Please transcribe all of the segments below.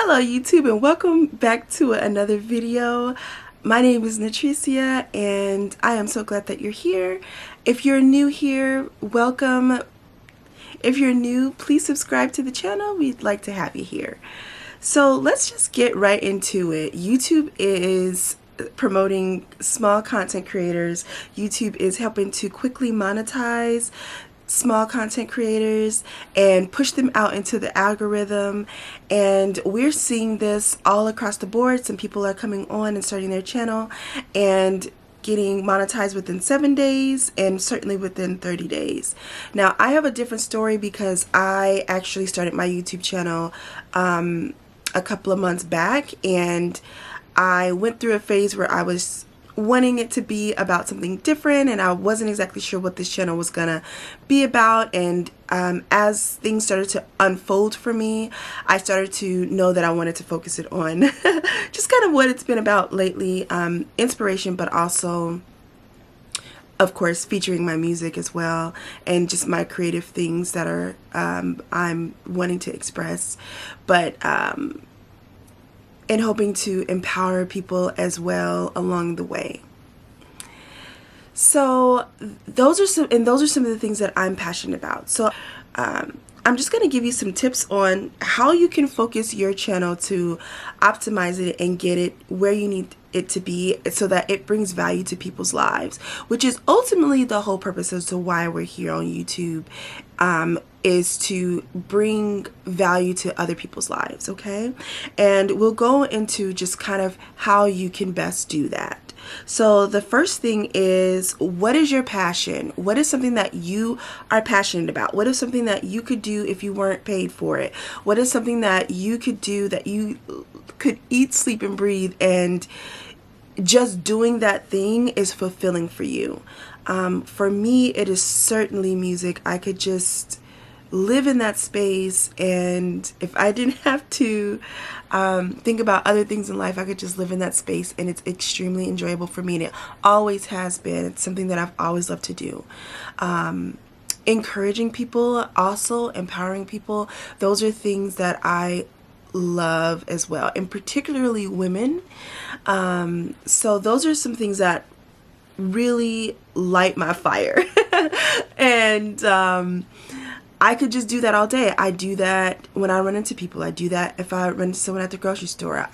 Hello YouTube and welcome back to another video. My name is Natricia and I am so glad that you're here. If you're new here, welcome. If you're new, please subscribe to the channel. We'd like to have you here. So let's just get right into it. YouTube is promoting small content creators. YouTube is helping to quickly monetize small content creators and push them out into the algorithm, and we're seeing this all across the board. Some people are coming on and starting their channel and getting monetized within 7 days and certainly within 30 days. Now I have a different story because I actually started my YouTube channel a couple of months back, and I went through a phase where I was wanting it to be about something different, and I wasn't exactly sure what this channel was gonna be about. And as things started to unfold for me, I started to know that I wanted to focus it on just kind of what it's been about lately, inspiration, but also of course featuring my music as well, and just my creative things that are I'm wanting to express, but and hoping to empower people as well along the way. So those are some of the things that I'm passionate about. So I'm just going to give you some tips on how you can focus your channel to optimize it and get it where you need it to be so that it brings value to people's lives, which is ultimately the whole purpose as to why we're here on YouTube, is to bring value to other people's lives, okay? And we'll go into just kind of how you can best do that. So the first thing is, what is your passion? What is something that you are passionate about? What is something that you could do if you weren't paid for it? What is something that you could do that you could eat, sleep, and breathe, and just doing that thing is fulfilling for you? For me, it is certainly music. I could just live in that space, and if I didn't have to think about other things in life, I could just live in that space, and it's extremely enjoyable for me, and it always has been. It's something that I've always loved to do. Encouraging people, also empowering people, those are things that I love as well, and particularly women. So those are some things that really light my fire. And I could just do that all day. I do that when I run into people. I do that if I run into someone at the grocery store.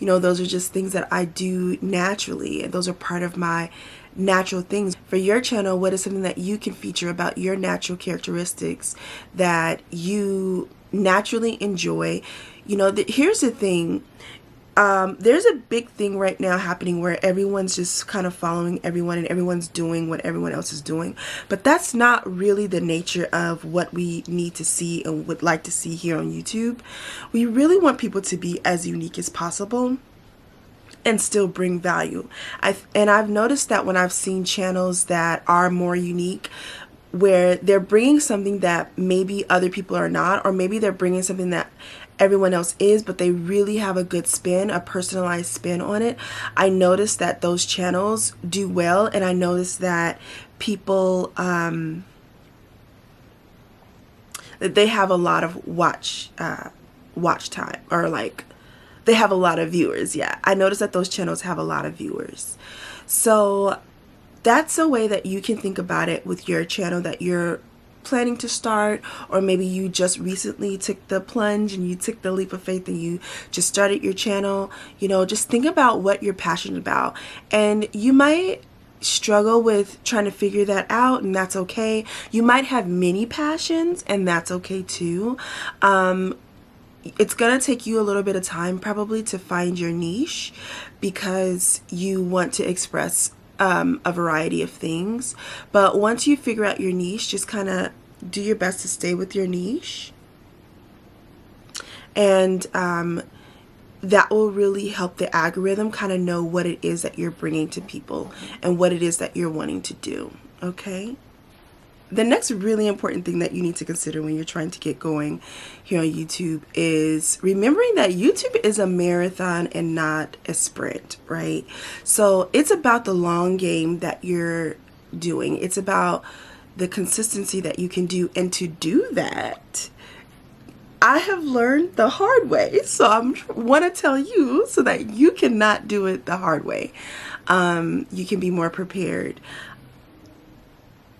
Those are just things that I do naturally, and those are part of my natural things. For your channel, what is something that you can feature about your natural characteristics that you naturally enjoy? Here's the thing. There's a big thing right now happening where everyone's just kind of following everyone, and everyone's doing what everyone else is doing. But that's not really the nature of what we need to see and would like to see here on YouTube. We really want people to be as unique as possible and still bring value. I've noticed that when I've seen channels that are more unique, where they're bringing something that maybe other people are not, or maybe they're bringing something that everyone else is, but they really have a good spin, a personalized spin on it. I noticed that those channels do well, and I noticed that people that they have a lot of watch time, or like they have a lot of viewers. Yeah, I noticed that those channels have a lot of viewers. So that's a way that you can think about it with your channel that you're planning to start, or maybe you just recently took the plunge and you took the leap of faith and you just started your channel. Just think about what you're passionate about, and you might struggle with trying to figure that out, and that's okay. You might have many passions, and that's okay too. It's gonna take you a little bit of time probably to find your niche, because you want to express a variety of things. But once you figure out your niche, just kind of do your best to stay with your niche, and that will really help the algorithm kind of know what it is that you're bringing to people and what it is that you're wanting to do. Okay? The next really important thing that you need to consider when you're trying to get going here on YouTube is remembering that YouTube is a marathon and not a sprint, right? So it's about the long game that you're doing. It's about the consistency that you can do. And to do that, I have learned the hard way, so I want to tell you so that you cannot do it the hard way. You can be more prepared.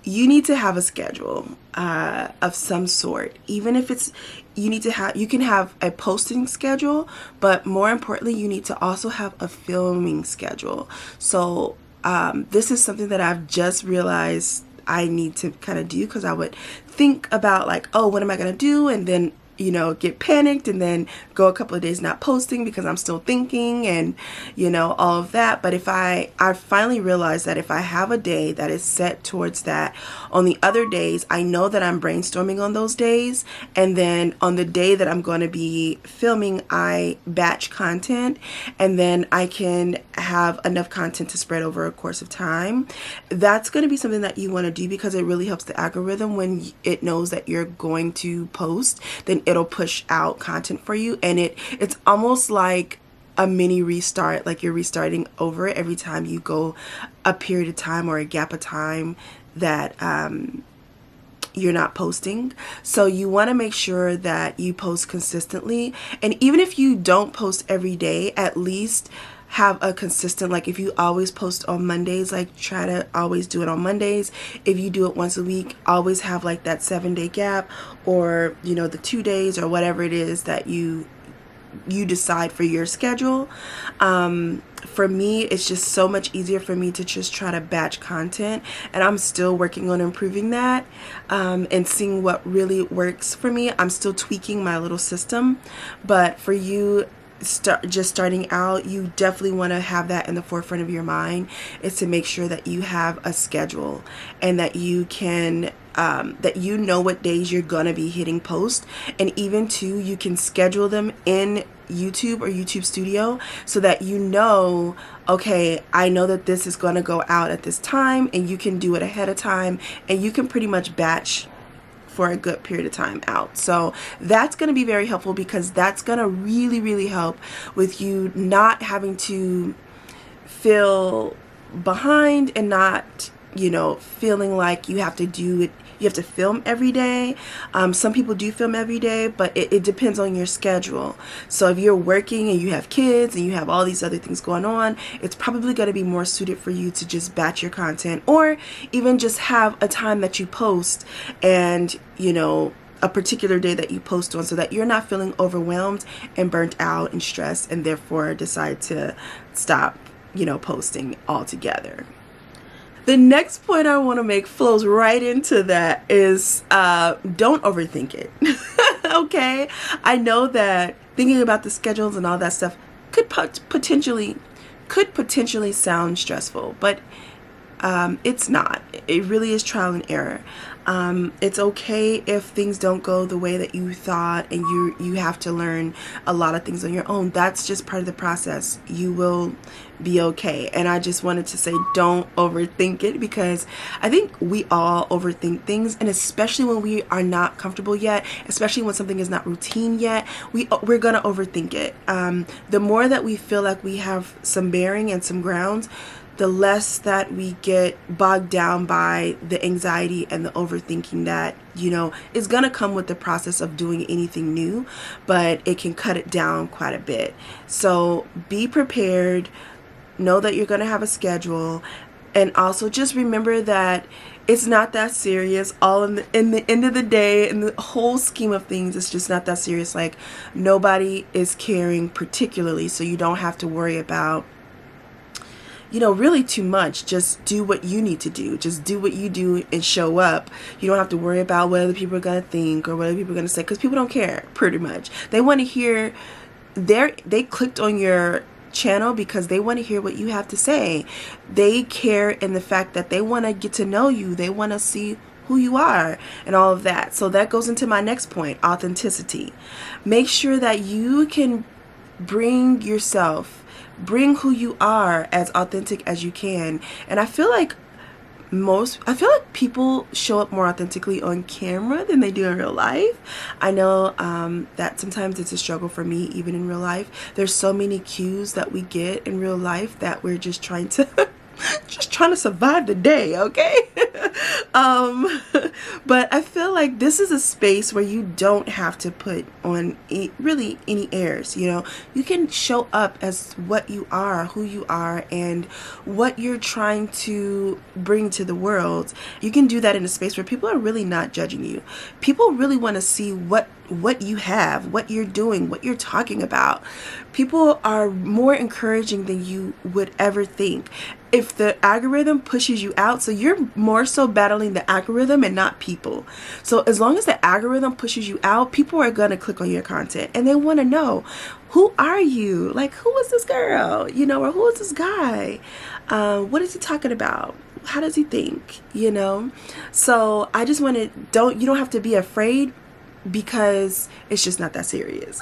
You need to have a schedule of some sort. Even if it's, you can have a posting schedule, but more importantly, you need to also have a filming schedule. So this is something that I've just realized I need to kind of do, because I would think about like, oh, what am I going to do? And then, you know, get panicked and then go a couple of days not posting because I'm still thinking and, you know, all of that. But if I finally realized that if I have a day that is set towards that, on the other days, I know that I'm brainstorming on those days. And then on the day that I'm going to be filming, I batch content, and then I can have enough content to spread over a course of time. That's going to be something that you want to do, because it really helps the algorithm when it knows that you're going to post. Then it'll push out content for you, and it's almost like a mini restart, like you're restarting over it every time you go a period of time or a gap of time that you're not posting. So you want to make sure that you post consistently, and even if you don't post every day, at least have a consistent, like if you always post on Mondays, like try to always do it on Mondays. If you do it once a week, always have like that 7-day gap, or you know, the 2 days, or whatever it is that you decide for your schedule. For me, it's just so much easier for me to just try to batch content, and I'm still working on improving that and seeing what really works for me. I'm still tweaking my little system, but for you just starting out, you definitely want to have that in the forefront of your mind, is to make sure that you have a schedule and that you can that you know what days you're gonna be hitting post, and even too, you can schedule them in YouTube or YouTube Studio so that you know, okay, I know that this is gonna go out at this time, and you can do it ahead of time, and you can pretty much batch for a good period of time out. So that's going to be very helpful, because that's going to really help with you not having to feel behind, and not, you know, feeling like you have to do it, you have to film every day. Some people do film every day, but it depends on your schedule. So if you're working and you have kids and you have all these other things going on, it's probably going to be more suited for you to just batch your content, or even just have a time that you post, and you know, a particular day that you post on, so that you're not feeling overwhelmed and burnt out and stressed, and therefore decide to stop, you know, posting altogether. The next point I want to make flows right into that is don't overthink it. Okay? I know that thinking about the schedules and all that stuff could potentially sound stressful, but it's not. It really is trial and error. It's okay if things don't go the way that you thought, and you have to learn a lot of things on your own. That's just part of the process. You will be okay. And I just wanted to say, don't overthink it, because I think we all overthink things, and especially when we are not comfortable yet, especially when something is not routine yet, we're gonna overthink it. The more that we feel like we have some bearing and some grounds, the less that we get bogged down by the anxiety and the overthinking that, you know, is going to come with the process of doing anything new, but it can cut it down quite a bit. So be prepared, know that you're going to have a schedule, and also just remember that it's not that serious. All in the end of the day, in the whole scheme of things, it's just not that serious. Like, nobody is caring particularly, so you don't have to worry about, you know, really too much. Just do what you need to do. Just do what you do and show up. You don't have to worry about what other people are going to think or what other people are going to say, because people don't care, pretty much. They want to hear, they clicked on your channel because they want to hear what you have to say. They care in the fact that they want to get to know you. They want to see who you are and all of that. So that goes into my next point, authenticity. Make sure that you can bring who you are as authentic as you can. And I feel like people show up more authentically on camera than they do in real life. I know that sometimes it's a struggle for me, even in real life. There's so many cues that we get in real life that we're just trying to survive the day, okay? um, but I feel like this is a space where you don't have to put on really any airs. You know, you can show up as what you are, who you are, and what you're trying to bring to the world. You can do that in a space where people are really not judging you. People really want to see what you have, what you're doing, what you're talking about. People are more encouraging than you would ever think. If the algorithm pushes you out, so you're more so battling the algorithm and not people. So as long as the algorithm pushes you out, people are going to click on your content and they want to know, who are you? Like, who is this girl? You know, or who is this guy? What is he talking about? How does he think? You know? So I just want to, you don't have to be afraid, because it's just not that serious.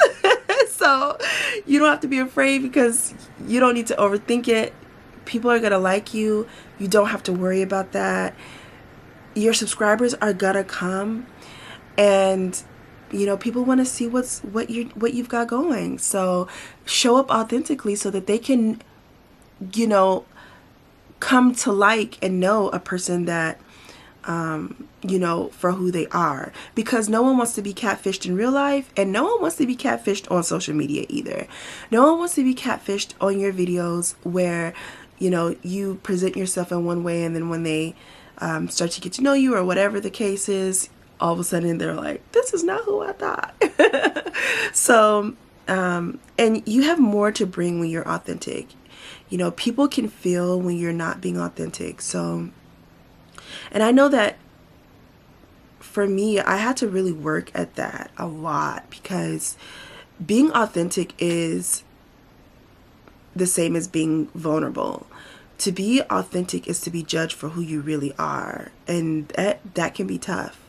So you don't have to be afraid, because you don't need to overthink it. People are gonna like you. You don't have to worry about that. Your subscribers are gonna come, and you know, people want to see what you've got going. So show up authentically so that they can, you know, come to like and know a person that you know, for who they are, because no one wants to be catfished in real life, and no one wants to be catfished on social media either. No one wants to be catfished on your videos where, you know, you present yourself in one way, and then when they start to get to know you or whatever the case is, all of a sudden they're like, this is not who I thought. So and you have more to bring when you're authentic. You know, people can feel when you're not being authentic. So, and I know that for me, I had to really work at that a lot, because being authentic is the same as being vulnerable. To be authentic is to be judged for who you really are, and that can be tough,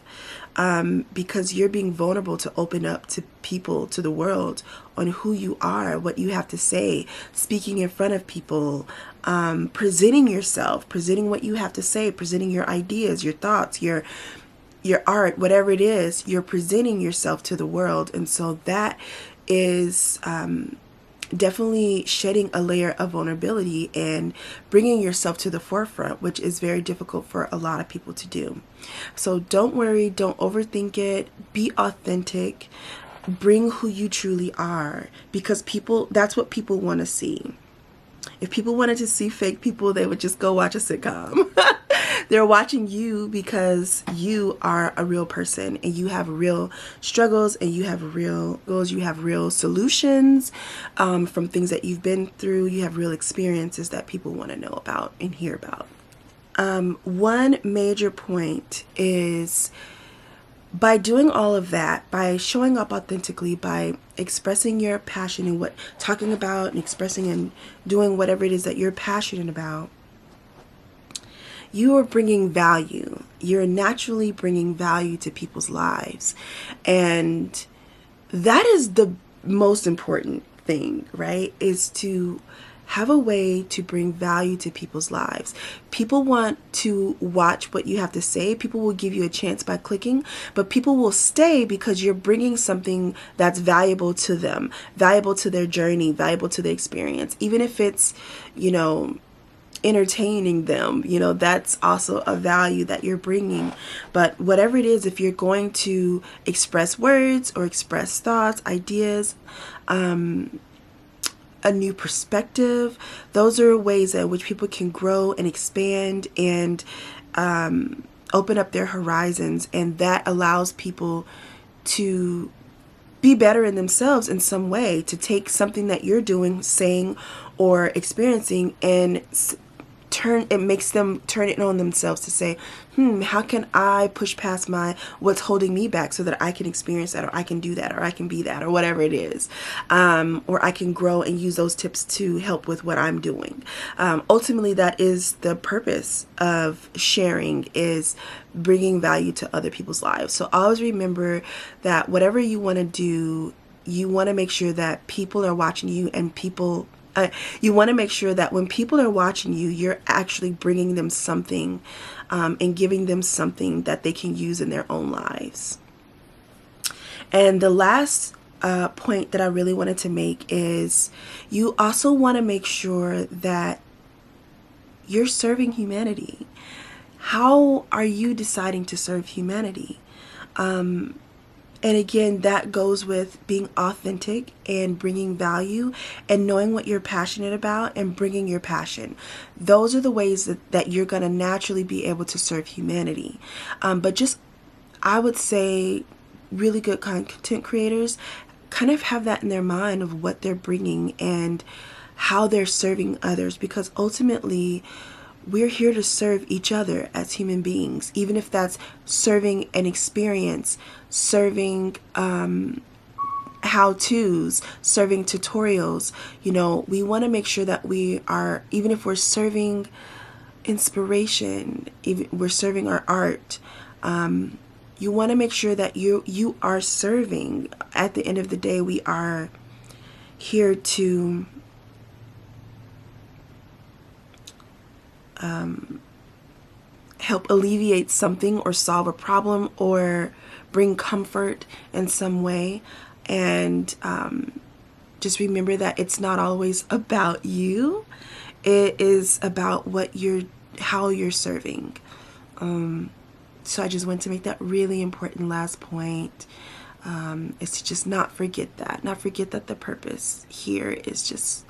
because you're being vulnerable to open up to people, to the world, on who you are, what you have to say, speaking in front of people, presenting yourself, presenting what you have to say, presenting your ideas, your thoughts, your art, whatever it is, you're presenting yourself to the world. And so that is definitely shedding a layer of vulnerability and bringing yourself to the forefront, which is very difficult for a lot of people to do. So don't worry, don't overthink it, be authentic, bring who you truly are, because that's what people want to see. If people wanted to see fake people, they would just go watch a sitcom. They're watching you because you are a real person, and you have real struggles, and you have real goals, you have real solutions from things that you've been through. You have real experiences that people want to know about and hear about. One major point is, by doing all of that, by showing up authentically, by expressing your passion and talking about and expressing and doing whatever it is that you're passionate about, you are bringing value. You're naturally bringing value to people's lives. And that is the most important thing, right? Is to have a way to bring value to people's lives. People want to watch what you have to say. People will give you a chance by clicking, but people will stay because you're bringing something that's valuable to them, valuable to their journey, valuable to their experience. Even if it's, you know, entertaining them, you know, that's also a value that you're bringing. But whatever it is, if you're going to express words or express thoughts, ideas, a new perspective, those are ways in which people can grow and expand and open up their horizons, and that allows people to be better in themselves in some way, to take something that you're doing, saying, or experiencing, and makes them turn it on themselves to say, how can I push past what's holding me back so that I can experience that, or I can do that, or I can be that, or whatever it is, or I can grow and use those tips to help with what I'm doing. Ultimately, that is the purpose of sharing, is bringing value to other people's lives. So always remember that whatever you want to do, you want to make sure that people are watching you, and you want to make sure that when people are watching you, you're actually bringing them something and giving them something that they can use in their own lives. And the last point that I really wanted to make is, you also want to make sure that you're serving humanity. how are you deciding to serve humanity? And again, that goes with being authentic and bringing value and knowing what you're passionate about and bringing your passion. Those are the ways that you're going to naturally be able to serve humanity. But just, I would say, really good content creators kind of have that in their mind of what they're bringing and how they're serving others, because ultimately we're here to serve each other as human beings, even if that's serving an experience, serving how-tos, serving tutorials. You know, we want to make sure that we are, even if we're serving inspiration, even we're serving our art, you want to make sure that you are serving. At the end of the day, we are here to help alleviate something or solve a problem or bring comfort in some way. And just remember that it's not always about you. It is about how you're serving. So I just want to make that really important last point, is to just not forget that. Not forget that the purpose here is just,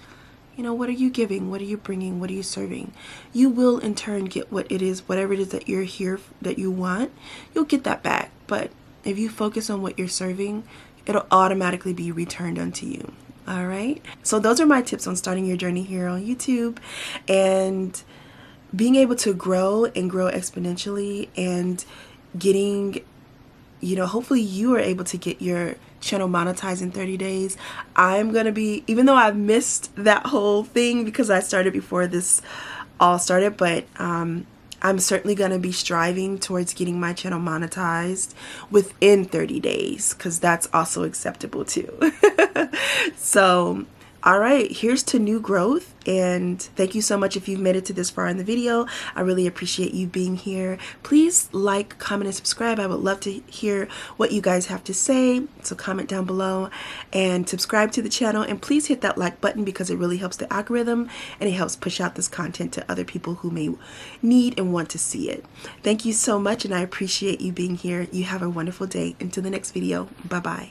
you know, what are you giving? What are you bringing? What are you serving? You will in turn get whatever it is that you're here, that you want, you'll get that back. But if you focus on what you're serving, it'll automatically be returned unto you. All right. So those are my tips on starting your journey here on YouTube and being able to grow and grow exponentially, and getting, you know, hopefully you are able to get your channel monetized in 30 days. I'm going to be, even though I've missed that whole thing because I started before this all started, but I'm certainly going to be striving towards getting my channel monetized within 30 days, because that's also acceptable too. So, all right, here's to new growth, and thank you so much if you've made it to this far in the video. I really appreciate you being here. Please like, comment, and subscribe. I would love to hear what you guys have to say, so comment down below and subscribe to the channel, and please hit that like button because it really helps the algorithm and it helps push out this content to other people who may need and want to see it. Thank you so much, and I appreciate you being here. You have a wonderful day. Until the next video, bye-bye.